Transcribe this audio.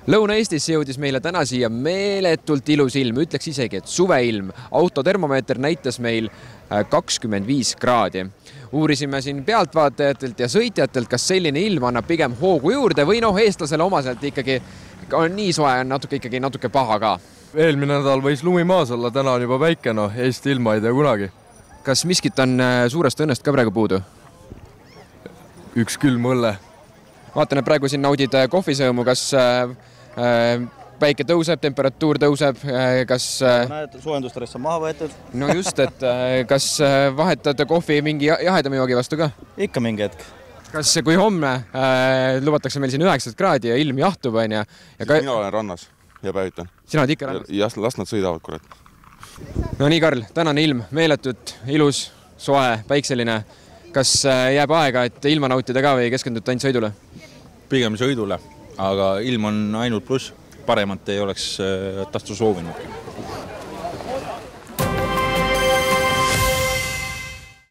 Lõuna-Eestisse jõudis meile täna siia meeletult ilus ilm, ütleks isegi, et suveilm. Autotermomeeter näitas meil 25 kraadi. Uurisime siin pealtvaatajatelt ja sõitjatelt, kas selline ilm annab pigem hoogu juurde või eestlasele omaselt ikkagi on nii soe, on natuke paha ka. Eelmine nädal võis lumi maas olla, täna on juba päike, Eesti ilma ei tea kunagi. Kas miskit on suurest õnnest ka praegu puudu? Üks külm õlle. Vaatan, et praegu siin naudid kohvisõõmu, kas päike tõuseb, temperatuur tõuseb, kas... Näed, soojendustarist on maha võetud. No just, et kas vahetad kohvi mingi jahedama joogi vastu ka? Ikka mingi hetk. Kas kui homme lubatakse meil siin 9 kraadi ja ilm jahtub, on ja... Mina olen rannas ja päevitan. Sina oled ikka rannas? Ja las nad sõidavad, kurat. No nii, Karl, tänane ilm, meeletut, ilus, soe, päikseline. Kas jääb aega, et ilma nautida ka või keskendute ainult sõidule? Pigem sõidule, aga ilm on ainult pluss. Paremat ei oleks tastu soovinudki.